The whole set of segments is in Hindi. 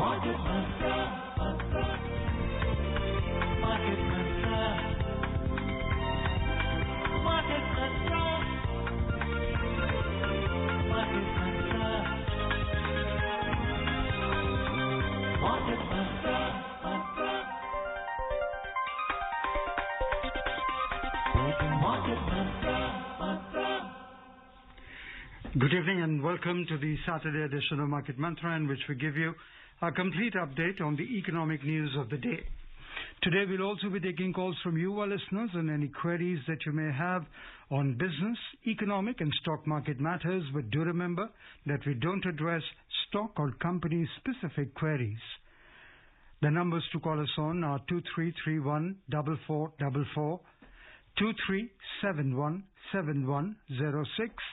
Good evening and welcome to the Saturday edition of Market Mantra, in which we give you a complete update on the economic news of the day. Today we'll also be taking calls from you, our listeners, and any queries that you may have on business, economic and stock market matters. But do remember that we don't address stock or company specific queries. The numbers to call us on are 2331 4444, 2371 7106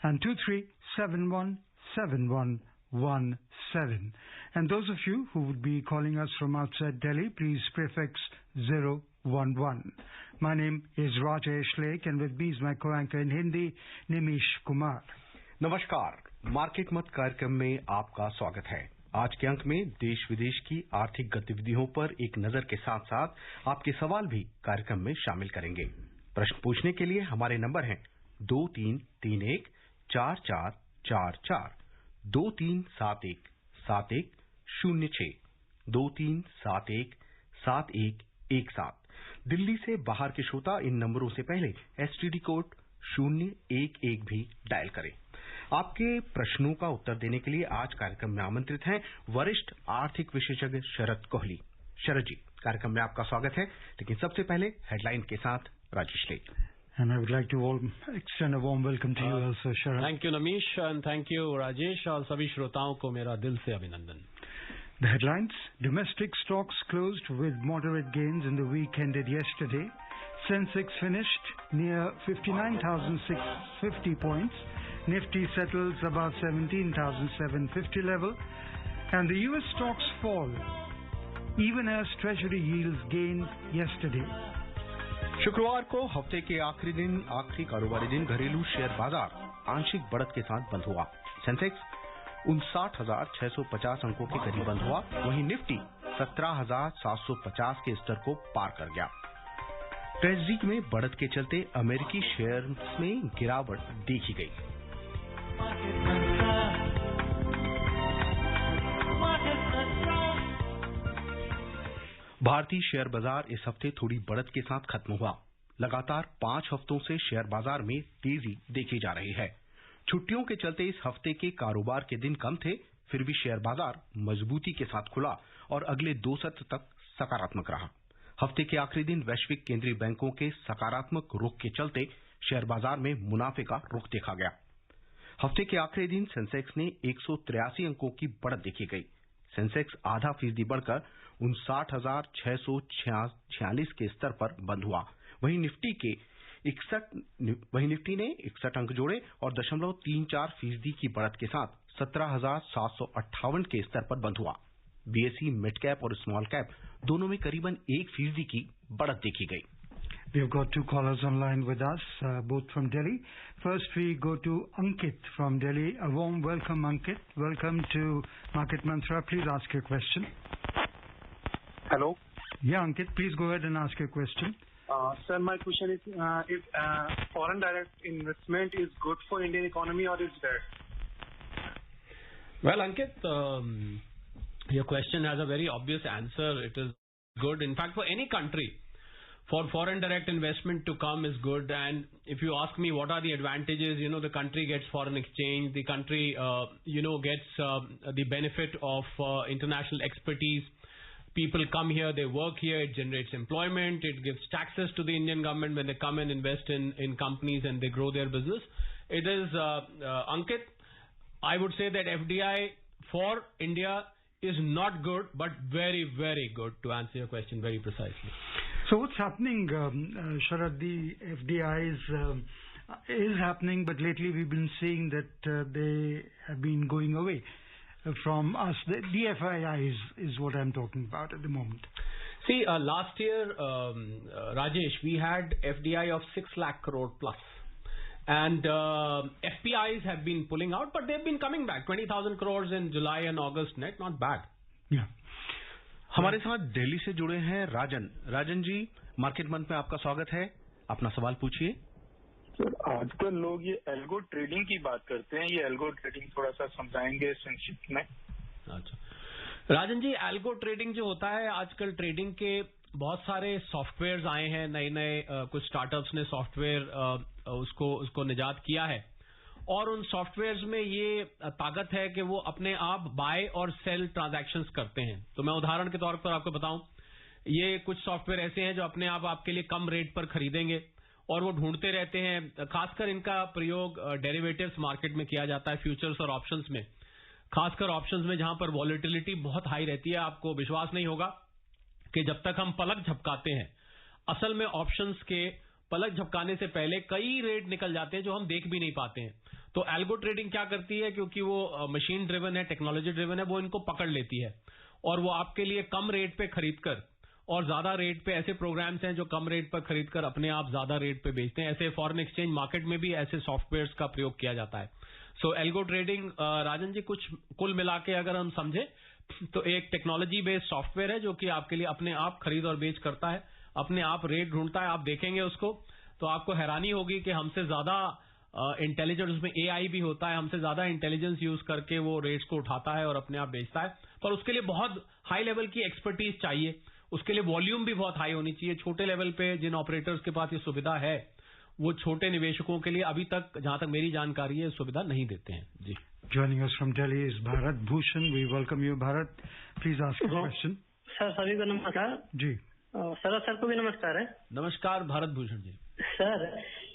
and 23717117. And those of you who would be calling us from outside Delhi, please prefix 011. My name is Rajesh Lake, and with me is my co-anchor in Hindi, Nimish Kumar. नमस्कार, मार्केट मत कार्यक्रम में आपका स्वागत है। आज के अंक में देश विदेश की आर्थिक गतिविधियों पर एक नजर के साथ साथ आपके सवाल भी कार्यक्रम में शामिल करेंगे। प्रश्न पूछने के लिए हमारे नंबर हैं 2331 4444, 2371 7106, 2371 7117। दिल्ली से बाहर के श्रोता इन नंबरों से पहले एसटीडी कोड 011 भी डायल करें। आपके प्रश्नों का उत्तर देने के लिए आज कार्यक्रम में आमंत्रित हैं वरिष्ठ आर्थिक विशेषज्ञ शरद कोहली। शरद जी, कार्यक्रम में आपका स्वागत है, लेकिन सबसे पहले हेडलाइन के साथ Rajesh lake. And I would like to extend a warm welcome to you also, Sharad. Thank you, Namish, and thank you, Rajesh, और सभी श्रोताओं को मेरा दिल से अभिनंदन। The headlines: domestic stocks closed with moderate gains in the week ended yesterday. Sensex finished near 59,650 points. Nifty settles above 17,750 level, and the US stocks fall, even as Treasury yields gained yesterday. शुक्रवार को हफ्ते के आखिरी कारोबारी दिन घरेलू शेयर बाजार आंशिक बढ़त के साथ बंद हुआ। सेंसेक्स 59,650 अंकों के करीब बंद हुआ, वहीं निफ्टी 17,750 के स्तर को पार कर गया। ट्रेजरी में बढ़त के चलते अमेरिकी शेयर्स में गिरावट देखी गई। भारतीय शेयर बाजार इस हफ्ते थोड़ी बढ़त के साथ खत्म हुआ। लगातार 5 हफ्तों से शेयर बाजार में तेजी देखी जा रही है। छुट्टियों के चलते इस हफ्ते के कारोबार के दिन कम थे, फिर भी शेयर बाजार मजबूती के साथ खुला और अगले 2 सत्र तक सकारात्मक रहा। हफ्ते के आखिरी दिन वैश्विक केंद्रीय बैंकों के सकारात्मक रुख के चलते शेयर बाजार में मुनाफे का रुख देखा गया। हफ्ते के आखिरी दिन सेंसेक्स ने 183 अंकों की बढ़त देखी गई। सेंसेक्स आधा फीसदी बढ़कर 59,646 के स्तर पर बंद हुआ। वहीं निफ्टी ने 61 अंक जोड़े और 0.34% की बढ़त के साथ 17,758 के स्तर पर बंद हुआ। बीएसई मिड कैप और स्मॉल कैप दोनों में करीबन 1% की बढ़त देखी गई। We've got 2 callers online with us, both from Delhi. First, we go to Ankit from Delhi. A warm welcome, Ankit. Welcome to Market Mantra. Please ask your question. Hello. Yeah, Ankit, please go ahead and ask your question. Sir, my question is, if foreign direct investment is good for Indian economy or is bad? Well, Ankit, your question has a very obvious answer. It is good. In fact, for any country, for foreign direct investment to come is good. And if you ask me what are the advantages, the country gets foreign exchange, the country, gets the benefit of international expertise. People come here, they work here, it generates employment, it gives taxes to the Indian government when they come and invest in companies and they grow their business. It is, Ankit, I would say that FDI for India is not good, but very, very good, to answer your question very precisely. So what's happening, Sharad? The FDIs is happening, but lately we've been seeing that they have been going away from us. The DFIIs is what I'm talking about at the moment. See, last year, Rajesh, we had FDI of 6 lakh crore plus. And FPIs have been pulling out, but they've been coming back. 20,000 crores in July and August net, not bad. हमारे साथ दिल्ली से जुड़े हैं राजन जी, मार्केट मंथ में आपका स्वागत है। अपना सवाल पूछिए। सर, आजकल लोग ये एल्गो ट्रेडिंग की बात करते हैं, ये एल्गो ट्रेडिंग थोड़ा सा समझाएंगे संक्षिप्त में? अच्छा राजन जी, एल्गो ट्रेडिंग जो होता है, आजकल ट्रेडिंग के बहुत सारे सॉफ्टवेयर्स आए हैं, नए कुछ स्टार्टअप्स ने सॉफ्टवेयर उसको निजात किया है और उन सॉफ्टवेयर्स में ये ताकत है कि वो अपने आप बाय और सेल ट्रांजैक्शंस करते हैं। तो मैं उदाहरण के तौर पर आपको बताऊं, ये कुछ सॉफ्टवेयर ऐसे हैं जो अपने आप आपके लिए कम रेट पर खरीदेंगे और वो ढूंढते रहते हैं। खासकर इनका प्रयोग डेरिवेटिव्स मार्केट में किया जाता है, फ्यूचर्स और ऑप्शंस में, खासकर ऑप्शंस में जहां पर वॉलेटिलिटी बहुत हाई रहती है। आपको विश्वास नहीं होगा कि जब तक हम पलक झपकाते हैं, असल में ऑप्शंस के पलक झपकाने से पहले कई रेट निकल जाते हैं जो हम देख भी नहीं पाते हैं। तो एल्गो ट्रेडिंग क्या करती है, क्योंकि वो मशीन ड्रिवन है, टेक्नोलॉजी ड्रिवन है, वो इनको पकड़ लेती है और वो आपके लिए कम रेट पे खरीदकर और ज्यादा रेट पे, ऐसे प्रोग्राम्स हैं जो कम रेट पर खरीदकर अपने आप ज्यादा रेट पे बेचते हैं। ऐसे फॉरेन एक्सचेंज मार्केट में भी ऐसे सॉफ्टवेयर्स का प्रयोग किया जाता है। सो एल्गो ट्रेडिंग राजन जी, कुछ कुल मिला के अगर हम समझे तो एक टेक्नोलॉजी बेस्ड सॉफ्टवेयर है जो कि आपके लिए अपने आप खरीद और बेच करता है, अपने आप रेट ढूंढता है। आप देखेंगे उसको तो आपको हैरानी होगी कि हमसे ज्यादा इंटेलिजेंस, उसमें एआई भी होता है, हमसे ज्यादा इंटेलिजेंस यूज करके वो रेट्स को उठाता है और अपने आप बेचता है। पर उसके लिए बहुत हाई लेवल की एक्सपर्टीज चाहिए, उसके लिए वॉल्यूम भी बहुत हाई होनी चाहिए। छोटे लेवल पे जिन ऑपरेटर्स के पास ये सुविधा है, वो छोटे निवेशकों के लिए अभी तक, जहां तक मेरी जानकारी है, सुविधा नहीं देते हैं। जी। Joining us from Delhi is Bharat Bhushan. We welcome you, Bharat. Please ask your question. Sir, सभी को नमस्कार जी। सर को भी नमस्कार है। नमस्कार भारत भूषण जी। सर,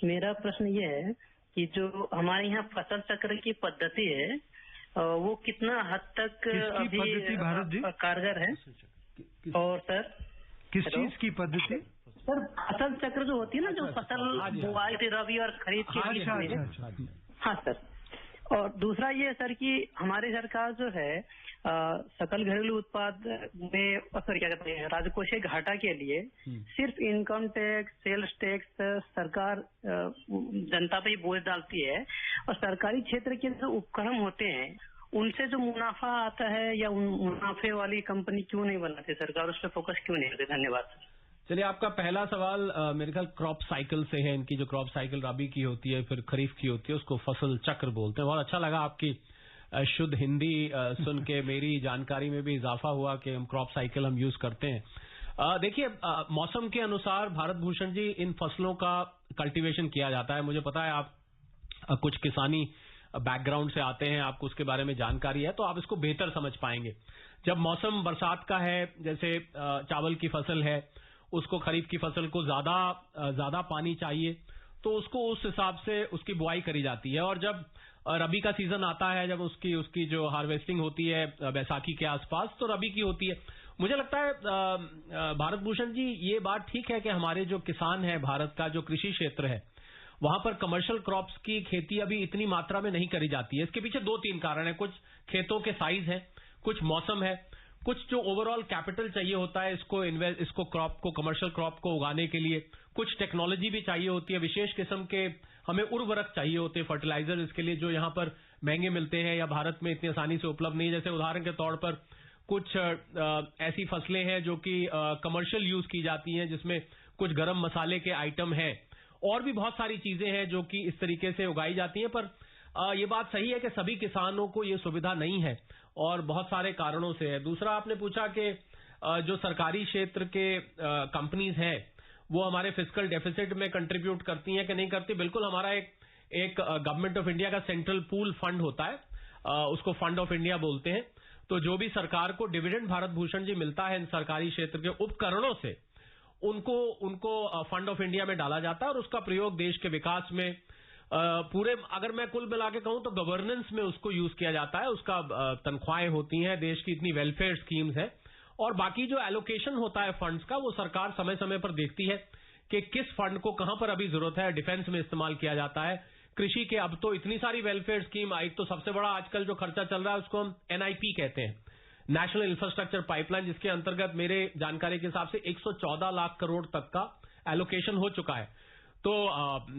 मेरा प्रश्न ये है कि जो हमारे यहाँ फसल चक्र की पद्धति है, वो कितना हद तक अभी भारत जी कारगर है? और सर, किस चीज की पद्धति? सर, फसल चक्र जो होती है ना, जो फसल बुआई से रबी और खरीद के लिए। हाँ सर। और दूसरा ये सर कि हमारी सरकार जो है सकल घरेलू उत्पाद में, सर क्या कहते हैं, राजकोषीय घाटा के लिए सिर्फ इनकम टैक्स, सेल्स टैक्स सरकार जनता पे ही बोझ डालती है और सरकारी क्षेत्र के जो उपक्रम होते हैं उनसे जो मुनाफा आता है, या उन मुनाफे वाली कंपनी क्यों नहीं बनाती सरकार, उस पर फोकस क्यों नहीं करती? धन्यवाद। चलिए, आपका पहला सवाल मेरे ख्याल क्रॉप साइकिल से है। इनकी जो क्रॉप साइकिल रबी की होती है, फिर खरीफ की होती है, उसको फसल चक्र बोलते हैं। बहुत अच्छा लगा आपकी शुद्ध हिंदी सुन के, मेरी जानकारी में भी इजाफा हुआ कि हम क्रॉप साइकिल हम यूज करते हैं। देखिए, मौसम के अनुसार भारत भूषण जी इन फसलों का कल्टीवेशन किया जाता है। मुझे पता है आप कुछ किसानी बैकग्राउंड से आते हैं, आपको उसके बारे में जानकारी है, तो आप इसको बेहतर समझ पाएंगे। जब मौसम बरसात का है, जैसे चावल की फसल है, उसको खरीफ की फसल को ज्यादा पानी चाहिए, तो उसको उस हिसाब से उसकी बुआई करी जाती है। और जब रबी का सीजन आता है, जब उसकी जो हार्वेस्टिंग होती है बैसाखी के आसपास, तो रबी की होती है। मुझे लगता है भारत भूषण जी, ये बात ठीक है कि हमारे जो किसान है, भारत का जो कृषि क्षेत्र है, वहां पर कमर्शियल क्रॉप्स की खेती अभी इतनी मात्रा में नहीं करी जाती है। इसके पीछे 2-3 कारण है। कुछ खेतों के साइज है, कुछ मौसम है, कुछ जो ओवरऑल कैपिटल चाहिए होता है इसको क्रॉप को, कमर्शियल क्रॉप को उगाने के लिए, कुछ टेक्नोलॉजी भी चाहिए होती है, विशेष किस्म के हमें उर्वरक चाहिए होते हैं, फर्टिलाइजर, इसके लिए जो यहाँ पर महंगे मिलते हैं या भारत में इतनी आसानी से उपलब्ध नहीं। जैसे उदाहरण के तौर पर कुछ ऐसी फसलें हैं जो कि कमर्शियल यूज की जाती हैं, जिसमें कुछ गरम मसाले के आइटम हैं, और भी बहुत सारी चीजें हैं जो कि इस तरीके से उगाई जाती हैं। पर ये बात सही है कि सभी किसानों को ये सुविधा नहीं है और बहुत सारे कारणों से है। दूसरा, आपने पूछा कि जो सरकारी क्षेत्र के कंपनीज हैं वो हमारे फिस्कल डेफिसिट में कंट्रीब्यूट करती हैं कि नहीं करती। बिल्कुल, हमारा एक गवर्नमेंट ऑफ इंडिया का सेंट्रल पूल फंड होता है, उसको फंड ऑफ इंडिया बोलते हैं। तो जो भी सरकार को डिविडेंड भारत भूषण जी मिलता है इन सरकारी क्षेत्र के उपकरणों से, उनको फंड ऑफ इंडिया में डाला जाता है और उसका प्रयोग देश के विकास में, पूरे, अगर मैं कुल मिला के कहूं तो गवर्नेंस में उसको यूज किया जाता है। उसका तनख्वाहें होती हैं, देश की इतनी वेलफेयर स्कीम्स है, और बाकी जो एलोकेशन होता है फंड्स का, वो सरकार समय समय पर देखती है कि किस फंड को कहां पर अभी जरूरत है। डिफेंस में इस्तेमाल किया जाता है, कृषि के अब तो इतनी सारी वेलफेयर स्कीम आई। तो सबसे बड़ा आजकल जो खर्चा चल रहा है उसको हम NIP कहते हैं, नेशनल इंफ्रास्ट्रक्चर पाइपलाइन, जिसके अंतर्गत मेरे जानकारी के हिसाब से 114 लाख करोड़ तक का एलोकेशन हो चुका है। तो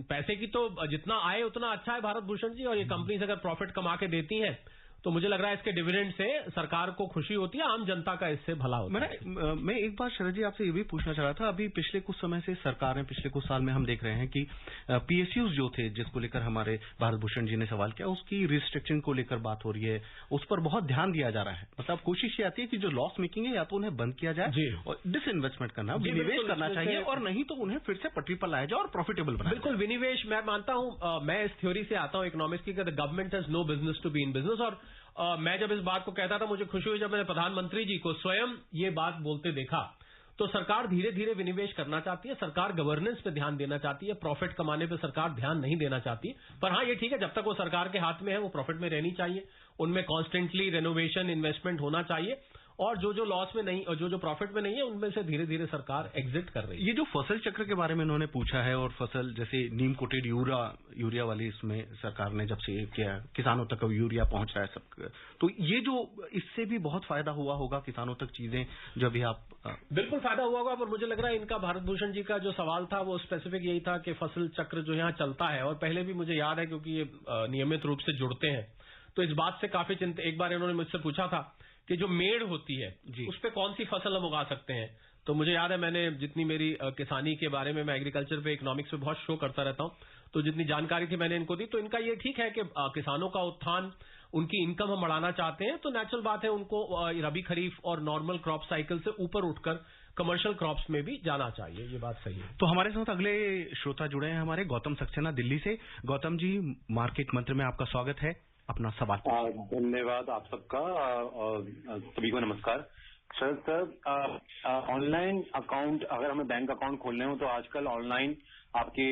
पैसे की तो जितना आए उतना अच्छा है भारत भूषण जी, और ये कंपनीज अगर प्रॉफिट कमा के देती हैं तो मुझे लग रहा है इसके डिविडेंड से सरकार को खुशी होती है, आम जनता का इससे भला होता है। मैं एक बार शरद जी आपसे ये भी पूछना चाह रहा था, अभी पिछले कुछ समय से सरकारें, पिछले कुछ साल में हम देख रहे हैं कि पीएसयूज जो थे, जिसको लेकर हमारे भारत भूषण जी ने सवाल किया, उसकी रिस्ट्रिक्शन को लेकर बात हो रही है, उस पर बहुत ध्यान दिया जा रहा है। मतलब कोशिश ये आती है कि जो लॉस मेकिंग है या तो उन्हें बंद किया जाए और डिसइन्वेस्टमेंट करना, विनिवेश करना चाहिए, और नहीं तो उन्हें फिर से पटरी पर लाया जाए और प्रॉफिटेबल बनाया। बिल्कुल, विनिवेश मैं मानता हूं, मैं इस थ्योरी से आता हूं इकोनॉमिक्स की, government has no business to be in business. और मैं जब इस बात को कहता था, मुझे खुशी हुई जब मैंने प्रधानमंत्री जी को स्वयं ये बात बोलते देखा। तो सरकार धीरे धीरे विनिवेश करना चाहती है, सरकार गवर्नेंस पे ध्यान देना चाहती है, प्रॉफिट कमाने पे सरकार ध्यान नहीं देना चाहती। पर हाँ, ये ठीक है, जब तक वो सरकार के हाथ में है वो प्रॉफिट में रहनी चाहिए, उनमें कॉन्स्टेंटली रेनोवेशन इन्वेस्टमेंट होना चाहिए, और जो लॉस में नहीं और जो प्रॉफिट में नहीं है उनमें से धीरे धीरे सरकार एग्जिट कर रही है। ये जो फसल चक्र के बारे में उन्होंने पूछा है, और फसल जैसे नीम कोटेड यूरिया वाली, इसमें सरकार ने जब से किया, किसानों तक यूरिया पहुंच रहा है सब, तो ये जो इससे भी बहुत फायदा हुआ होगा किसानों तक चीजें, जो भी आप बिल्कुल फायदा हुआ होगा। पर मुझे लग रहा है इनका भारत भूषण जी का जो सवाल था वो स्पेसिफिक यही था कि फसल चक्र जो यहाँ चलता है, और पहले भी मुझे याद है क्योंकि ये नियमित रूप से जुड़ते हैं, तो इस बात से काफी चिंता। एक बार इन्होंने मुझसे पूछा था कि जो मेड़ होती है उस पे कौन सी फसल हम उगा सकते हैं, तो मुझे याद है मैंने जितनी मेरी किसानी के बारे में, मैं एग्रीकल्चर पे, इकोनॉमिक्स पे बहुत शो करता रहता हूं, तो जितनी जानकारी थी मैंने इनको दी। तो इनका ये ठीक है कि किसानों का उत्थान, उनकी इनकम हम बढ़ाना चाहते हैं, तो नेचुरल बात है उनको रबी खरीफ और नॉर्मल क्रॉप साइकिल से ऊपर उठकर कमर्शियल क्रॉप्स में भी जाना चाहिए, ये बात सही है। तो हमारे साथ अगले श्रोता जुड़े हैं, हमारे गौतम सक्सेना दिल्ली से। गौतम जी, मार्केट मंत्र में आपका स्वागत है, अपना सवाल। धन्यवाद आप सबका, सभी को नमस्कार। शरद सर, ऑनलाइन अकाउंट, अगर हमें बैंक अकाउंट खोलने हो तो आजकल ऑनलाइन आपके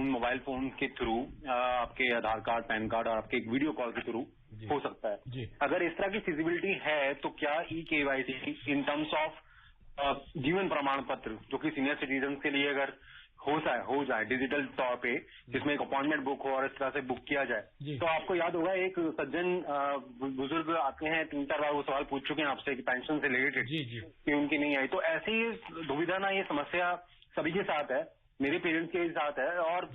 मोबाइल फोन के थ्रू आपके आधार कार्ड, पैन कार्ड और आपके एक वीडियो कॉल के थ्रू हो सकता है। अगर इस तरह की फिजिबिलिटी है तो क्या ई-केवाईसी इन टर्म्स ऑफ जीवन प्रमाण पत्र, जो कि सीनियर सिटीजन के लिए अगर हो जाए डिजिटल तौर पे, जिसमें एक अपॉइंटमेंट बुक हो और इस तरह से बुक किया जाए, तो आपको याद होगा एक सज्जन बुजुर्ग आते हैं, 3-4 बार वो सवाल पूछ चुके हैं आपसे कि पेंशन से रिलेटेड कि उनकी नहीं आई। तो ऐसी दुविधा ना, ये समस्या सभी के साथ है, मेरे पेरेंट्स के साथ है, और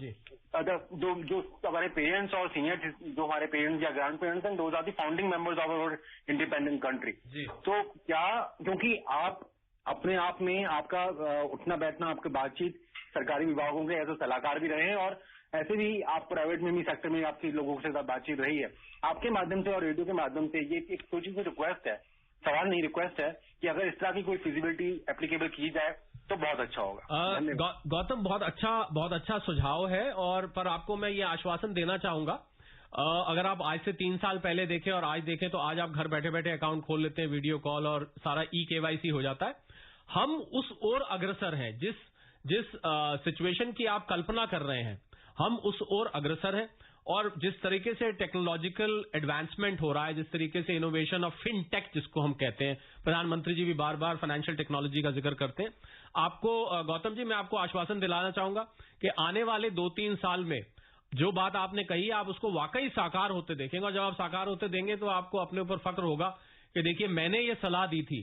जो हमारे पेरेंट्स और सीनियर जो हमारे पेरेंट्स या ग्रैंड पेरेंट्स हैं, those are the founding members of our independent country. तो क्या, क्योंकि आप अपने आप में आपका उठना बैठना, आपकी बातचीत सरकारी विभागों के ऐसे सलाहकार भी रहे हैं, और ऐसे भी आप प्राइवेट में भी सेक्टर में आपकी लोगों के साथ बातचीत रही है, आपके माध्यम से और रेडियो के माध्यम से ये एक छोटी सी रिक्वेस्ट है, सवाल नहीं रिक्वेस्ट है, कि अगर इस तरह की कोई फिजिबिलिटी एप्लीकेबल की जाए तो बहुत अच्छा होगा। गौतम, बहुत अच्छा सुझाव है, और पर आपको मैं ये आश्वासन देना चाहूंगा, अगर आप आज से 3 साल पहले देखें और आज देखें तो आज आप घर बैठे बैठे अकाउंट खोल लेते हैं, वीडियो कॉल और सारा ई-केवाईसी हो जाता है। हम उस ओर अग्रसर हैं, जिस सिचुएशन की आप कल्पना कर रहे हैं, हम उस ओर अग्रसर हैं, और जिस तरीके से टेक्नोलॉजिकल एडवांसमेंट हो रहा है, जिस तरीके से इनोवेशन ऑफ फिनटेक जिसको हम कहते हैं, प्रधानमंत्री जी भी बार बार फाइनेंशियल टेक्नोलॉजी का जिक्र करते हैं। आपको गौतम जी, मैं आपको आश्वासन दिलाना चाहूंगा कि आने वाले 2-3 साल में जो बात आपने कही, आप उसको वाकई साकार होते देखेंगे, और जब आप साकार होते देंगे तो आपको अपने ऊपर फक्र होगा कि देखिए मैंने ये सलाह दी थी,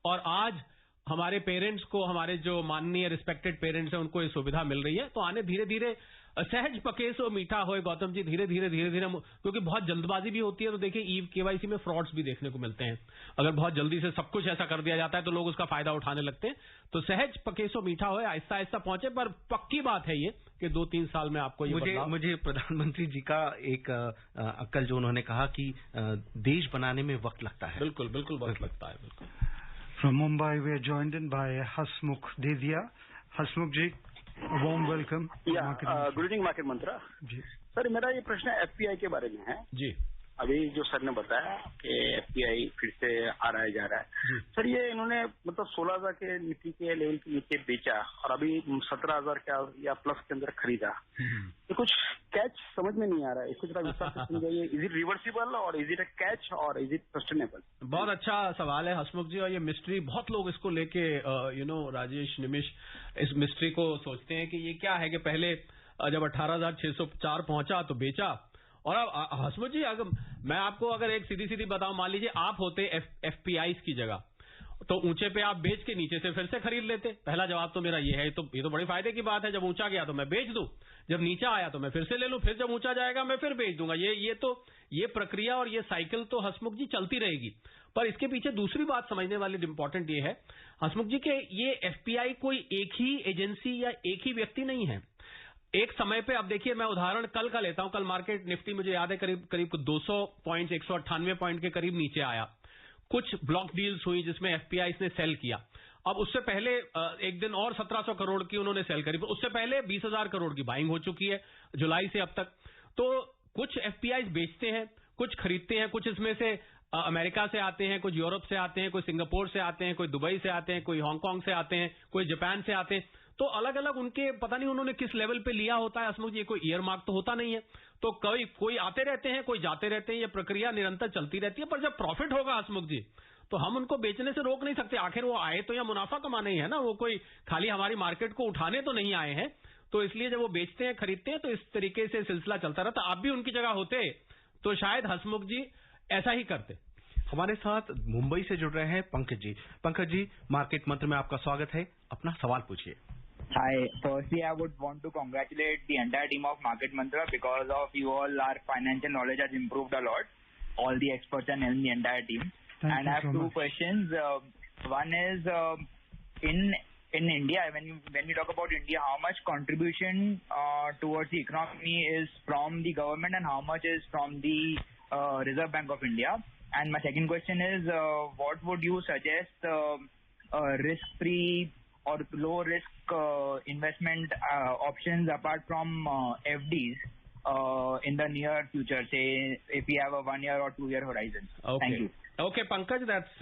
और आज हमारे पेरेंट्स को, हमारे जो माननीय रिस्पेक्टेड पेरेंट्स हैं, उनको ये सुविधा मिल रही है। तो आने धीरे धीरे सहज पके सो मीठा होए गौतम जी, धीरे धीरे क्योंकि बहुत जल्दबाजी भी होती है, तो देखिए ई-केवाईसी में फ्रॉड्स भी देखने को मिलते हैं। अगर बहुत जल्दी से सब कुछ ऐसा कर दिया जाता है तो लोग उसका फायदा उठाने लगते हैं। तो सहज पके सो मीठा होए, आहिस्ता आहिस्ता पहुंचे, पर पक्की बात है ये कि 2-3 साल में आपको ये मुझे प्रधानमंत्री जी का एक अक्ल जो उन्होंने कहा कि देश बनाने में वक्त लगता है। बिल्कुल वक्त लगता है, बिल्कुल। From Mumbai, we are joined in by Hasmukh Dedia. Hasmukh ji, a warm welcome. Good evening market Mantra ji. Sir, मेरा ये प्रश्न एफपीआई के बारे में है जी। अभी जो सर ने बताया कि एफपीआई फिर से आ रहा है, जा रहा है सर, ये इन्होंने मतलब 16,000 के नीति के लेवल के नीचे बेचा और अभी 17,000 या प्लस के अंदर खरीदा। ये कुछ कैच समझ में नहीं आ रहा है, इसको जरा विस्तार से समझाइए। इज इट रिवर्सिबल और इज इट अ कैच और इज इट सस्टेनेबल? बहुत अच्छा सवाल है हसमुख जी, और ये मिस्ट्री बहुत लोग इसको लेके राजेश, निमिष, इस मिस्ट्री को सोचते हैं कि ये क्या है कि पहले जब 18,604 पहुंचा तो बेचा, और अब हसमुख जी, अगर मैं आपको एक सीधी बताऊं, मान लीजिए आप होते एफपीआई की जगह तो ऊंचे पे आप बेच के नीचे से फिर से खरीद लेते। पहला जवाब तो मेरा ये है, ये तो बड़ी फायदे की बात है। जब ऊंचा गया तो मैं बेच दूं, जब नीचा आया तो मैं फिर से ले लूं, फिर जब ऊंचा जाएगा मैं फिर बेच दूंगा। ये प्रक्रिया और ये साइकिल तो हसमुख जी चलती रहेगी। पर इसके पीछे दूसरी बात समझने वाली इंपॉर्टेंट ये है हसमुख जी के ये एफपीआई कोई एक ही एजेंसी या एक ही व्यक्ति नहीं है। एक समय पे, अब देखिए मैं उदाहरण कल का लेता हूं। कल मार्केट निफ्टी मुझे याद है करीब 200 पॉइंट 198 पॉइंट के करीब नीचे आया। कुछ ब्लॉक डील्स हुई जिसमें एफपीआई ने सेल किया। अब उससे पहले एक दिन और 1700 करोड़ की उन्होंने सेल करी, उससे पहले 20,000 करोड़ की बाइंग हो चुकी है जुलाई से अब तक। तो कुछ एफपीआई बेचते हैं, कुछ खरीदते हैं, कुछ इसमें से अमेरिका से आते हैं, कुछ यूरोप से आते हैं, कोई सिंगापुर से आते हैं, कोई दुबई से आते हैं, कोई हांगकांग से आते हैं, कोई जापान से आते हैं। तो अलग अलग उनके पता नहीं उन्होंने किस लेवल पे लिया होता है हसमुख जी, कोई ईयर मार्क तो होता नहीं है। तो कोई आते रहते हैं, कोई जाते रहते हैं, ये प्रक्रिया निरंतर चलती रहती है। पर जब प्रॉफिट होगा हसमुख जी तो हम उनको बेचने से रोक नहीं सकते। आखिर वो आए तो या मुनाफा कमाने ही है ना, वो कोई खाली हमारी मार्केट को उठाने तो नहीं आए हैं। तो इसलिए जब वो बेचते हैं खरीदते हैं तो इस तरीके से सिलसिला चलता रहता। आप भी उनकी जगह होते तो शायद हसमुख जी ऐसा ही करते। हमारे साथ मुंबई से जुड़ रहे हैं पंकज जी। पंकज जी, मार्केट मंत्र में आपका स्वागत है, अपना सवाल पूछिए। Hi. Firstly, I would want to congratulate the entire team of Market Mantra. Because of you all, our financial knowledge has improved a lot. All the experts and the entire team. And I have two questions. One is in India, when we talk about India, how much contribution towards the economy is from the government and how much is from the Reserve Bank of India? And my second question is, what would you suggest risk-free or low risk investment options apart from FDs in the near future, say if we have a 1 year or 2 year horizon? Okay. Thank you. Okay, Pankaj, that's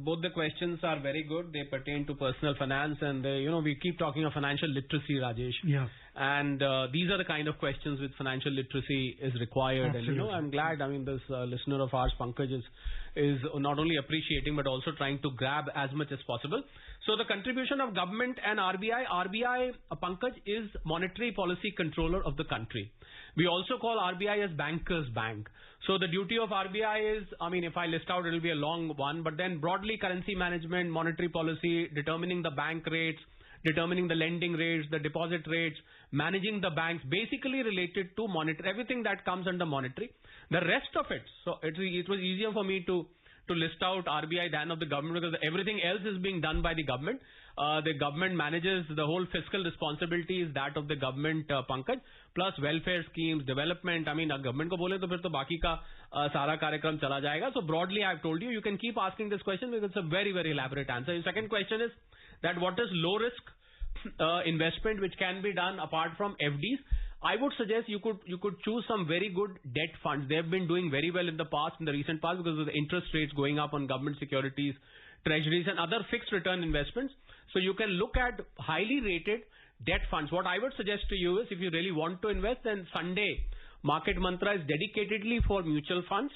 both the questions are very good. They pertain to personal finance, and we keep talking of financial literacy, Rajesh. Yeah. And these are the kind of questions which financial literacy is required. Absolutely. And I'm glad. I mean, this listener of ours, Pankaj, is not only appreciating but also trying to grab as much as possible. So the contribution of government and RBI, Pankaj, is monetary policy controller of the country. We also call RBI as banker's bank. So the duty of RBI is, I mean, if I list out, it will be a long one, but then broadly currency management, monetary policy, determining the bank rates, determining the lending rates, the deposit rates, managing the banks, basically related to monetary, everything that comes under monetary. The rest of it, so it was easier for me to list out RBI than of the government, because everything else is being done by the government. The government manages the whole fiscal responsibility is that of the government, Pankaj, plus welfare schemes, development. I mean, government को बोले तो फिर तो बाकी का सारा कार्यक्रम चला जाएगा. So broadly, I've told you. You can keep asking this question because it's a very, very elaborate answer. The second question is that what is low risk investment which can be done apart from FDs? I would suggest you could choose some very good debt funds. They have been doing very well in the recent past because of the interest rates going up on government securities, treasuries and other fixed return investments. So you can look at highly rated debt funds. What I would suggest to you is, if you really want to invest, then Sunday Market Mantra is dedicatedly for mutual funds.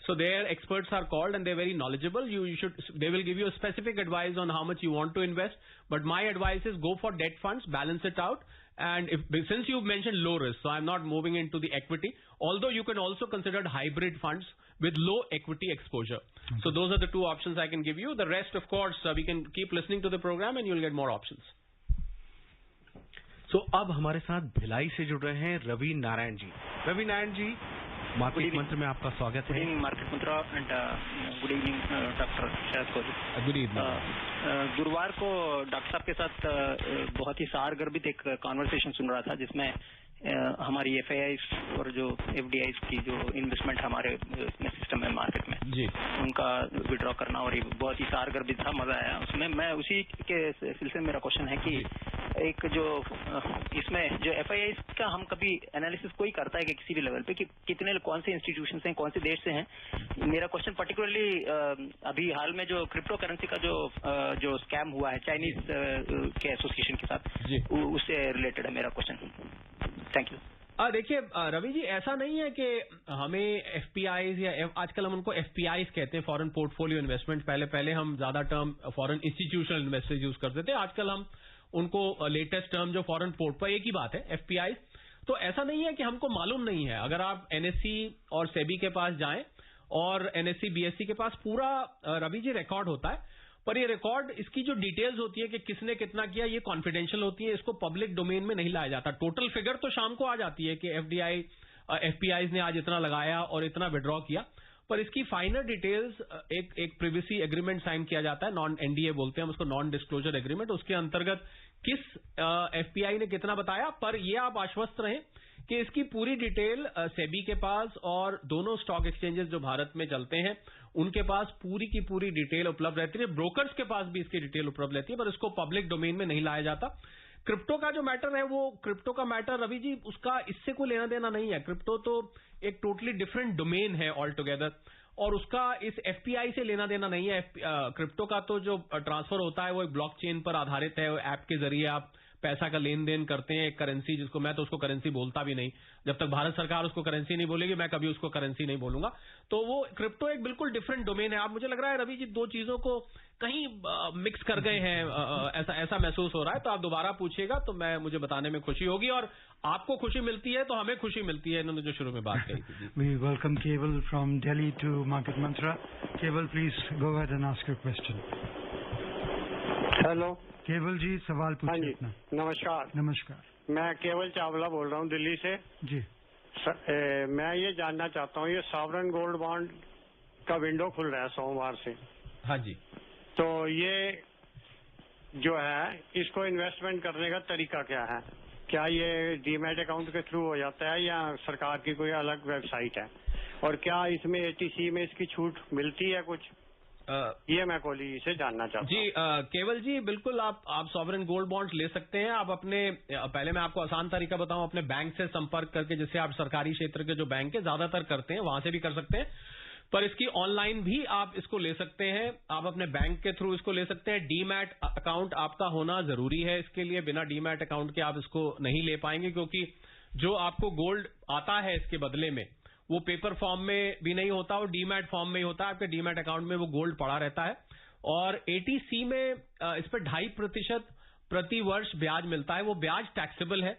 So their experts are called and they're very knowledgeable. They will give you a specific advice on how much you want to invest. But my advice is go for debt funds, balance it out. And since you've mentioned low risk, so I'm not moving into the equity, although you can also consider hybrid funds with low equity exposure. Okay. So those are the two options I can give you. The rest, of course, we can keep listening to the program and you'll get more options. So अब हमारे साथ भिलाई से जुड़ रहे हैं रवि नारायण जी. रवि नारायण जी, मार्केट मंत्र में आपका स्वागत है. गुड इवनिंग मार्केट मंत्र and good evening doctor Sharad Kohli. Good evening. गुरुवार को डॉक्टर साहब के साथ बहुत ही सारगर्भित एक कॉन्वर्सेशन सुन रहा था जिसमें हमारी एफआईआईस और जो एफडीआईस की जो इन्वेस्टमेंट हमारे सिस्टम है मार्केट में जी, उनका विड्रॉ करना, और ये बहुत ही सारगर्भित था, मजा आया उसमें. मैं उसी के सिलसिले में मेरा क्वेश्चन है कि एक जो इसमें जो एफआईआईस का हम कभी एनालिसिस कोई करता है कि किसी भी लेवल पे कि कितने कौन से इंस्टीट्यूशन हैं, कौन से देश से हैं. मेरा क्वेश्चन पर्टिकुलरली अभी हाल में जो क्रिप्टो करेंसी का जो स्कैम हुआ है चाइनीज के एसोसिएशन के साथ, उससे रिलेटेड है मेरा क्वेश्चन. Thank you. देखिए रवि जी, ऐसा नहीं है कि हमें एफपीआईज या आजकल हम उनको एफपीआईज कहते हैं, फॉरेन पोर्टफोलियो इन्वेस्टमेंट. पहले हम ज्यादा term foreign institutional investors use करते थे. आजकल हम उनको लेटेस्ट टर्म जो फॉरेन पोर्टफोलियो, एक ही बात है एफपीआईज. तो ऐसा नहीं है कि हमको मालूम नहीं है. अगर आप एनएससी और सेबी के पास जाएं और एनएससी बीएससी के पास पूरा रवि जी रिकॉर्ड होता है. पर ये रिकॉर्ड, इसकी जो डिटेल्स होती है कि किसने कितना किया, ये कॉन्फिडेंशियल होती है, इसको पब्लिक डोमेन में नहीं लाया जाता। टोटल फिगर तो शाम को आ जाती है कि एफपीआईज ने आज इतना लगाया और इतना विड्रॉ किया, पर इसकी फाइनल डिटेल्स एक प्रिवेसी एग्रीमेंट साइन किया जाता है, नॉन एनडीए बोलते हैं हम उसको, नॉन डिस्क्लोजर एग्रीमेंट। उसके अंतर्गत किस एफपीआई ने कितना बताया, पर ये आप आश्वस्त रहें कि इसकी पूरी डिटेल सेबी के पास और दोनों स्टॉक एक्सचेंजेस जो भारत में चलते हैं उनके पास पूरी की पूरी डिटेल उपलब्ध रहती है। ब्रोकर्स के पास भी इसकी डिटेल उपलब्ध रहती है, पर इसको पब्लिक डोमेन में नहीं लाया जाता। क्रिप्टो का जो मैटर है, वो क्रिप्टो का मैटर रवि जी, उसका इससे कोई लेना देना नहीं है। क्रिप्टो तो एक टोटली डिफरेंट डोमेन है ऑल टुगेदर, और उसका इस एफपीआई से लेना देना नहीं है। क्रिप्टो का तो जो ट्रांसफर होता है वो एक ब्लॉकचेन पर आधारित है, ऐप के जरिए आप पैसा का लेन देन करते हैं, एक करेंसी जिसको, मैं तो उसको करेंसी बोलता भी नहीं, जब तक भारत सरकार उसको करेंसी नहीं बोलेगी मैं कभी उसको करेंसी नहीं बोलूंगा। तो वो क्रिप्टो एक बिल्कुल डिफरेंट डोमेन है। आप, मुझे लग रहा है रवि जी, दो चीजों को कहीं मिक्स कर गए हैं, ऐसा महसूस हो रहा है। तो आप दोबारा पूछिएगा तो मुझे बताने में खुशी होगी, और आपको खुशी मिलती है तो हमें खुशी मिलती है, इन्होंने जो शुरू में बात कही थी। We welcome Keval from Delhi to Market Mantra. Keval, please go ahead and ask your question. Hello केवल जी, सवाल हाँ जी, पूछिए। नमस्कार। नमस्कार। मैं केवल चावला बोल रहा हूँ दिल्ली से जी। मैं ये जानना चाहता हूँ, ये सॉवरेन गोल्ड बॉन्ड का विंडो खुल रहा है सोमवार से। हाँ जी। तो ये जो है, इसको इन्वेस्टमेंट करने का तरीका क्या है? क्या ये डीमैट अकाउंट के थ्रू हो जाता है या सरकार की कोई अलग वेबसाइट है? और क्या इसमें एटीसी में इसकी छूट मिलती है कुछ? ये मैं कोहली से जानना चाहता हूँ। जी केवल जी, बिल्कुल आप सॉवरेन गोल्ड बॉन्ड्स ले सकते हैं। आप अपने, पहले मैं आपको आसान तरीका बताऊं, अपने बैंक से संपर्क करके, जिससे आप सरकारी क्षेत्र के जो बैंक है ज्यादातर करते हैं, वहां से भी कर सकते हैं। पर इसकी ऑनलाइन भी आप इसको ले सकते हैं, आप अपने बैंक के थ्रू इसको ले सकते हैं। डीमैट अकाउंट आपका होना जरूरी है इसके लिए, बिना डीमैट अकाउंट के आप इसको नहीं ले पाएंगे, क्योंकि जो आपको गोल्ड आता है इसके बदले में वो पेपर फॉर्म में भी नहीं होता, वो डीमैट फॉर्म में ही होता है। आपके डीमैट अकाउंट में वो गोल्ड पड़ा रहता है, और एटीसी में इस पर 2.5% प्रति वर्ष ब्याज मिलता है। वो ब्याज टैक्सेबल है।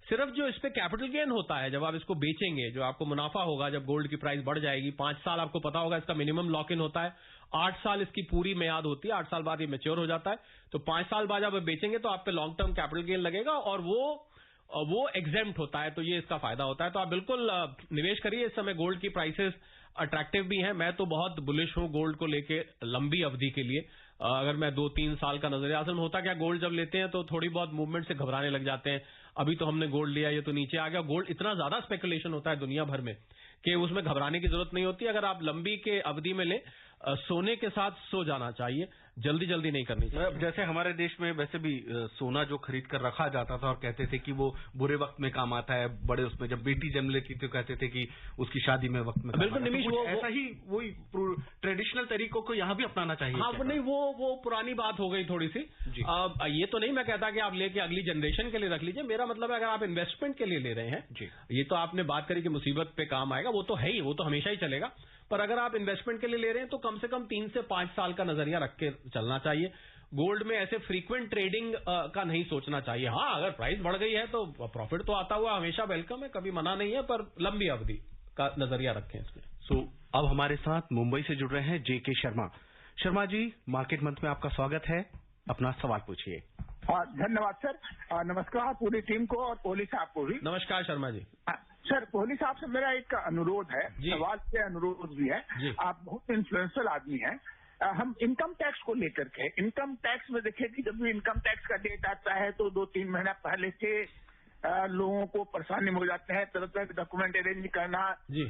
सिर्फ जो इस पे कैपिटल गेन होता है जब आप इसको बेचेंगे, जो आपको मुनाफा होगा जब गोल्ड की प्राइस बढ़ जाएगी, 5 साल आपको पता होगा इसका मिनिमम लॉक इन होता है, 8 साल इसकी पूरी मियाद होती है, 8 साल बाद ये मैच्योर हो जाता है। तो 5 साल बाद जब आप बेचेंगे तो आप पे लॉन्ग टर्म कैपिटल गेन लगेगा, और वो एग्जेम्प्ट होता है, तो ये इसका फायदा होता है। तो आप बिल्कुल निवेश करिए। इस समय गोल्ड की प्राइसेस अट्रैक्टिव भी हैं। मैं तो बहुत बुलिश हूं गोल्ड को लेके लंबी अवधि के लिए। अगर मैं 2-3 साल का नजरिया, असल में होता क्या, गोल्ड जब लेते हैं तो थोड़ी बहुत मूवमेंट से घबराने लग जाते हैं। अभी तो हमने गोल्ड लिया, ये तो नीचे आ गया। गोल्ड इतना ज्यादा स्पेकुलेशन होता है दुनिया भर में कि उसमें घबराने की जरूरत नहीं होती। अगर आप लंबी के अवधि में ले, सोने के साथ सो जाना चाहिए, जल्दी नहीं करनी चाहिए। जैसे हमारे देश में वैसे भी सोना जो खरीद कर रखा जाता था और कहते थे कि वो बुरे वक्त में काम आता है, बड़े उसमें जब बेटी जन्म लेती तो कहते थे कि उसकी शादी में वक्त में बिल्कुल निमिष, वो ऐसा ही वही ट्रेडिशनल तरीकों को यहाँ भी अपनाना चाहिए। हाँ, नहीं, वो पुरानी बात हो गई थोड़ी सी। ये तो नहीं मैं कहता कि आप लेके अगली जनरेशन के लिए रख लीजिए। मेरा मतलब है अगर आप इन्वेस्टमेंट के लिए ले रहे हैं, ये तो आपने बात करी कि मुसीबत पे काम आएगा, वो तो है ही, वो तो हमेशा ही चलेगा। पर अगर आप इन्वेस्टमेंट के लिए ले रहे हैं तो कम से कम 3 से 5 साल का नजरिया रख के चलना चाहिए। गोल्ड में ऐसे फ्रीक्वेंट ट्रेडिंग का नहीं सोचना चाहिए। हाँ, अगर प्राइस बढ़ गई है तो प्रॉफिट तो आता हुआ हमेशा वेलकम है, कभी मना नहीं है, पर लंबी अवधि का नजरिया रखें इसमें। अब हमारे साथ मुंबई से जुड़ रहे हैं जेके शर्मा। शर्मा जी, मार्केट मंथ में आपका स्वागत है, अपना सवाल पूछिए। धन्यवाद सर। नमस्कार पूरी टीम को और कोहली साहब को भी। नमस्कार शर्मा जी। सर, कोहली साहब से मेरा एक अनुरोध है, सवाल से अनुरोध भी है। आप बहुत इन्फ्लुएंशियल आदमी हैं। हम इनकम टैक्स को लेकर के, इनकम टैक्स में देखिए कि जब भी इनकम टैक्स का डेट आता है तो 2-3 महीना पहले से लोगों को परेशानी हो जाते हैं, तरह तरह के डॉक्यूमेंट अरेंज करना,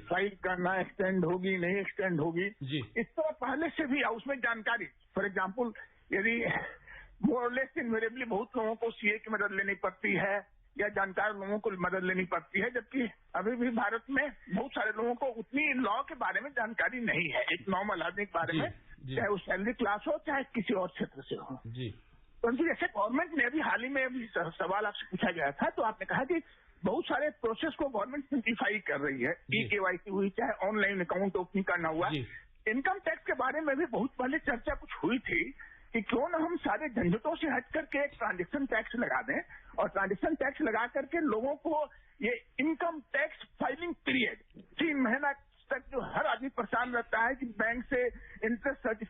फाइल करना, एक्सटेंड होगी नहीं एक्सटेंड होगी, इस तरह पहले से भी उसमें जानकारी। फॉर एग्जाम्पल, यदि मोरलेस इनवेरिएबली बहुत लोगों को सीए की मदद लेनी पड़ती है या जानकार लोगों को मदद लेनी पड़ती है, जबकि अभी भी भारत में बहुत सारे लोगों को उतनी लॉ के बारे में जानकारी नहीं है, एक नॉर्मल आदमी के बारे में, चाहे वो सैलरी क्लास हो चाहे किसी और क्षेत्र से हो। परंतु जैसे गवर्नमेंट ने अभी हाल ही में अभी सवाल आपसे पूछा गया था, तो आपने कहा कि बहुत सारे प्रोसेस को गवर्नमेंट सिंप्लीफाई कर रही है, ई-केवाईसी हुई, चाहे ऑनलाइन अकाउंट ओपनिंग करना हुआ। इनकम टैक्स के बारे में भी बहुत पहले चर्चा कुछ हुई थी कि क्यों न हम सारे झंझटों से हट करके एक ट्रांजेक्शन टैक्स लगा दें, और ट्रांजेक्शन टैक्स लगा करके लोगों को ये इनकम टैक्स फाइलिंग पीरियड 3 महीना तक जो हर आदमी परेशान रहता है कि बैंक से interest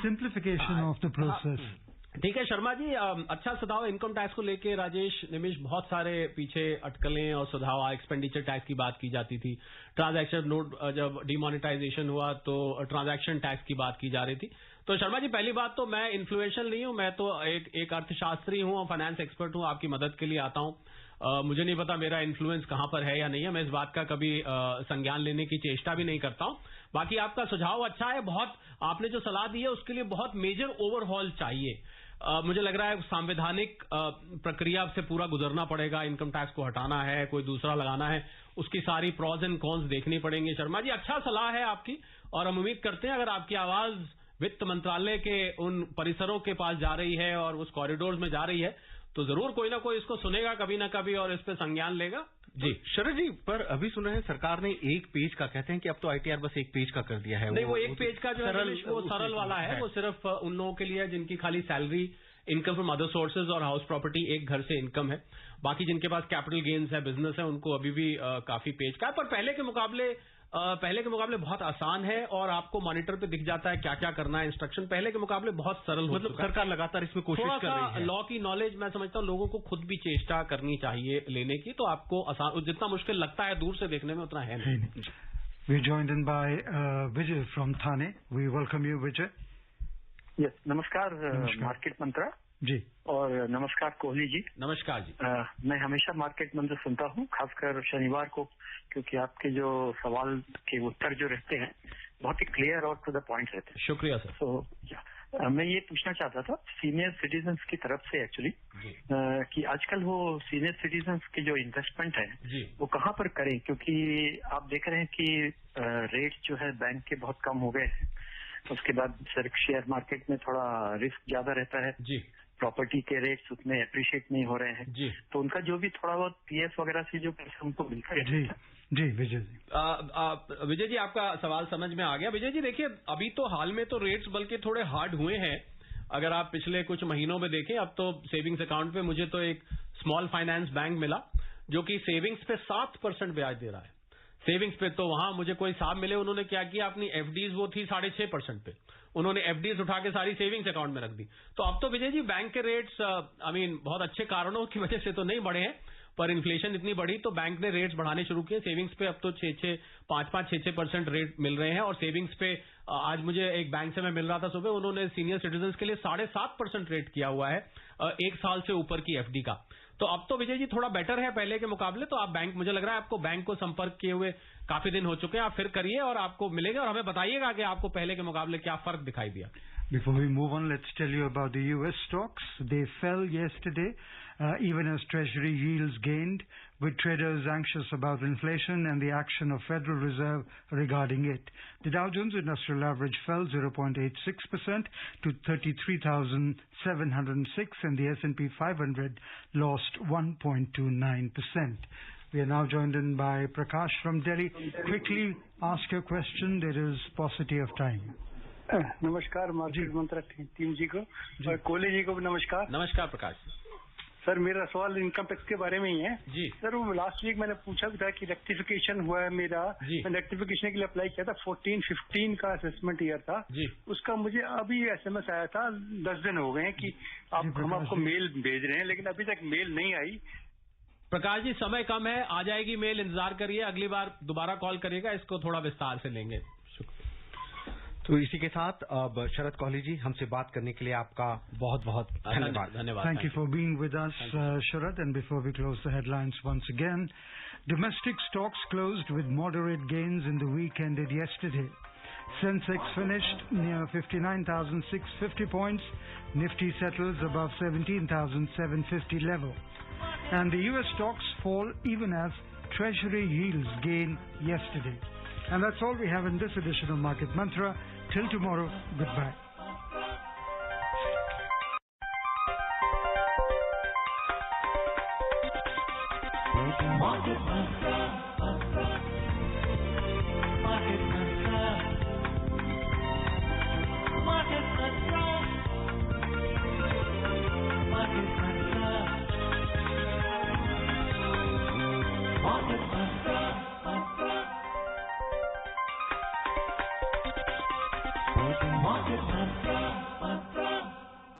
simplification of the process. ठीक है शर्मा जी, अच्छा सुझाव इनकम टैक्स को लेके राजेश निमिष, बहुत सारे पीछे अटकलें और सुझाव। एक्सपेंडिचर टैक्स की बात की जाती थी, ट्रांजैक्शन नोट जब डिमोनेटाइजेशन हुआ तो ट्रांजैक्शन टैक्स की बात की जा रही थी। तो शर्मा जी, पहली बात तो मैं इन्फ्लुएंशियल नहीं हूं, मैं तो एक अर्थशास्त्री हूं और फाइनेंस एक्सपर्ट हूं, आपकी मदद के लिए आता हूं। मुझे नहीं पता मेरा इन्फ्लुएंस कहां पर है या नहीं है, मैं इस बात का कभी संज्ञान लेने की चेष्टा भी नहीं करता हूं। बाकी आपका सुझाव अच्छा है, बहुत आपने जो सलाह दी है उसके लिए बहुत मेजर ओवरहॉल चाहिए। मुझे लग रहा है संवैधानिक प्रक्रिया से पूरा गुजरना पड़ेगा, इनकम टैक्स को हटाना है, कोई दूसरा लगाना है, उसकी सारी प्रॉज एंड कॉन्स देखनी पड़ेंगे। शर्मा जी, अच्छा सलाह है आपकी, और हम उम्मीद करते हैं अगर आपकी आवाज वित्त मंत्रालय के उन परिसरों के पास जा रही है और उस कॉरिडोर में जा रही है तो जरूर कोई ना कोई इसको सुनेगा कभी ना कभी और इस पे संज्ञान लेगा। जी शरद जी, पर अभी सुना है सरकार ने एक पेज का, कहते हैं कि अब तो आईटीआर बस एक पेज का कर दिया है। नहीं, वो एक पेज का जो है वो सरल वाला है, वो सिर्फ उन लोगों के लिए जिनकी खाली salary, income from other sources और हाउस प्रॉपर्टी, एक घर से इनकम है। बाकी जिनके पास कैपिटल गेन्स है, बिजनेस है, उनको अभी भी काफी पेज का है, पर पहले के मुकाबले बहुत आसान है और आपको मॉनिटर पे दिख जाता है क्या क्या करना है। इंस्ट्रक्शन पहले के मुकाबले बहुत सरल हो चुका है। सरकार लगातार इसमें कोशिश कर रही है। लॉ की नॉलेज मैं समझता हूँ लोगों को खुद भी चेष्टा करनी चाहिए लेने की, तो आपको आसान, जितना मुश्किल लगता है दूर से देखने में उतना है नहीं। We're joined in by Vijay from Thane. We welcome you, Vijay. Yes, नमस्कार मार्केट मंत्रा जी, और नमस्कार कोहली जी। नमस्कार जी। मैं हमेशा मार्केट मंत्र सुनता हूँ, खासकर शनिवार को, क्योंकि आपके जो सवाल के उत्तर जो रहते हैं बहुत ही क्लियर और टू द पॉइंट रहते हैं। शुक्रिया सर। तो मैं ये पूछना चाहता था सीनियर सिटीजन्स की तरफ से एक्चुअली कि आजकल वो सीनियर सिटीजन्स के जो इन्वेस्टमेंट है वो कहाँ पर करें, क्योंकि आप देख रहे हैं कि रेट जो है बैंक के बहुत कम हो गए हैं। उसके बाद सर शेयर मार्केट में थोड़ा रिस्क ज्यादा रहता है जी, प्रॉपर्टी के रेट्स उतने अप्रिशिएट नहीं हो रहे हैं जी, तो उनका जो भी थोड़ा बहुत पीएफ वगैरह से जो पैसा उनको मिलता है। जी जी विजय जी, विजय जी आपका सवाल समझ में आ गया। विजय जी देखिए, अभी तो हाल में तो रेट्स बल्कि थोड़े हार्ड हुए हैं। अगर आप पिछले कुछ महीनों में देखें, अब तो सेविंग्स अकाउंट पे मुझे तो एक स्मॉल फाइनेंस बैंक मिला जो कि सेविंग्स पे 7% ब्याज दे रहा है। सेविंग्स पे तो वहां मुझे कोई साहब मिले, उन्होंने क्या किया, अपनी एफडीज वो थी 6.5% पे, उन्होंने एफडीज उठा के सारी सेविंग्स अकाउंट में रख दी। तो अब तो विजय जी बैंक के रेट्स बहुत अच्छे कारणों की वजह से तो नहीं बढ़े हैं, पर इन्फ्लेशन इतनी बढ़ी तो बैंक ने रेट्स बढ़ाने शुरू किए। सेविंग्स पे अब तो 5-6% रेट मिल रहे हैं, और सेविंग्स पे आज मुझे एक बैंक से मैं मिल रहा था सुबह, उन्होंने सीनियर सिटीजन्स के लिए 7.5% रेट किया हुआ है 1 साल से ऊपर की एफडी का। तो अब तो विजय जी थोड़ा बेटर है पहले के मुकाबले। तो आप बैंक, मुझे लग रहा है आपको बैंक को संपर्क किए हुए काफी दिन हो चुके हैं, आप फिर करिए और आपको मिलेगा, और हमें बताइएगा कि आपको पहले के मुकाबले क्या फर्क दिखाई दिया। Before we move on, let's tell you about the US stocks. They fell yesterday, even as Treasury yields gained, with traders anxious about inflation and the action of Federal Reserve regarding it. The Dow Jones Industrial Average fell 0.86% to 33,706, and the S&P 500 lost 1.29%. We are now joined in by Prakash from Delhi. Quickly ask your question. There is paucity of time. नमस्कार मार्केट मंत्रा टीम जी को और कोहली जी को भी नमस्कार। नमस्कार प्रकाश सर, मेरा सवाल इनकम टैक्स के बारे में ही है जी। सर, वो लास्ट वीक मैंने पूछा भी था कि रेक्टिफिकेशन हुआ है मेरा, मैं रेक्टिफिकेशन के लिए अप्लाई किया था, 14-15 का असेसमेंट ईयर था जी। उसका मुझे अभी एसएमएस आया था, 10 दिन हो गए हैं कि हम आपको मेल भेज रहे हैं, लेकिन अभी तक मेल नहीं आई। प्रकाश जी समय कम है, आ जाएगी मेल, इंतजार करिए, अगली बार दोबारा कॉल करिएगा, इसको थोड़ा विस्तार से लेंगे। तो इसी के साथ अब शरद कोहली जी, हमसे बात करने के लिए आपका बहुत बहुत धन्यवाद। Thank you for being with us, Sharad. And before we close the headlines once again, domestic stocks closed with moderate gains in the week ended yesterday. Sensex finished near 59,650 points. Nifty settles above 17,750 level. And the US stocks fall even as Treasury yields gain yesterday. And that's all we have in this edition of Market Mantra. Till tomorrow, goodbye. Market Mantra. Market Mantra. Market Mantra. Market Mantra. Market Mantra.